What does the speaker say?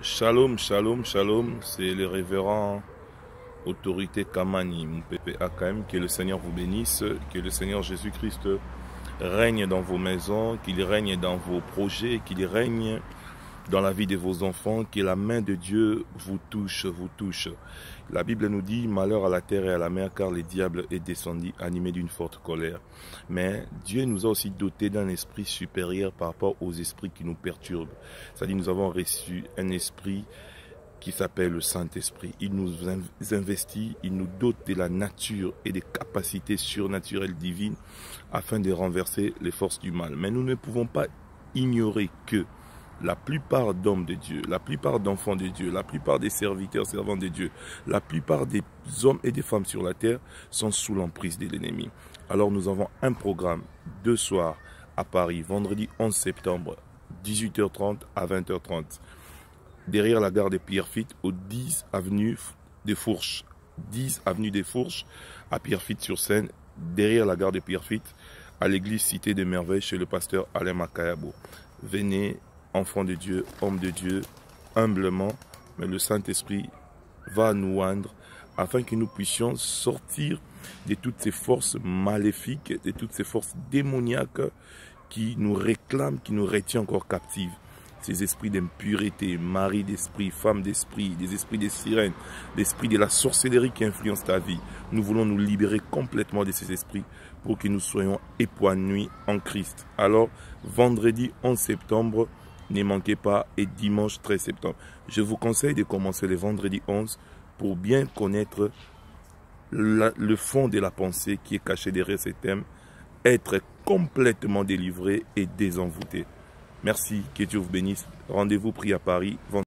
Shalom, shalom, shalom, c'est le révérend autorité Kamani, mon pépé AKM, que le Seigneur vous bénisse, que le Seigneur Jésus-Christ règne dans vos maisons, qu'il règne dans vos projets, qu'il règne dans la vie de vos enfants, que la main de Dieu vous touche, vous touche. La Bible nous dit, malheur à la terre et à la mer, car le diable est descendu, animé d'une forte colère. Mais Dieu nous a aussi dotés d'un esprit supérieur par rapport aux esprits qui nous perturbent. C'est-à-dire, nous avons reçu un esprit qui s'appelle le Saint-Esprit. Il nous investit, il nous dote de la nature et des capacités surnaturelles divines afin de renverser les forces du mal. Mais nous ne pouvons pas ignorer que la plupart d'hommes de Dieu, la plupart d'enfants de Dieu, la plupart des serviteurs, servants de Dieu, la plupart des hommes et des femmes sur la terre sont sous l'emprise de l'ennemi. Alors nous avons un programme deux soirs à Paris, vendredi 11 septembre, 18h30 à 20h30. Derrière la gare de Pierrefitte, au 10 avenue des Fourches. 10 avenue des Fourches, à Pierrefitte-sur-Seine, derrière la gare de Pierrefitte, à l'église Cité des Merveilles, chez le pasteur Alain Makayabo. Venez, enfants de Dieu, hommes de Dieu, humblement, mais le Saint-Esprit va nous oindre afin que nous puissions sortir de toutes ces forces maléfiques, de toutes ces forces démoniaques qui nous réclament, qui nous retiennent encore captives. Ces esprits d'impureté, mari d'esprit, femme d'esprit, des esprits des sirènes, l'esprit de la sorcellerie qui influence ta vie. Nous voulons nous libérer complètement de ces esprits pour que nous soyons épanouis en Christ. Alors, vendredi 11 septembre, ne manquez pas, et dimanche 13 septembre. Je vous conseille de commencer le vendredi 11 pour bien connaître le fond de la pensée qui est caché derrière ces thèmes, être complètement délivré et désenvoûté. Merci, que Dieu vous bénisse. Rendez-vous pris à Paris.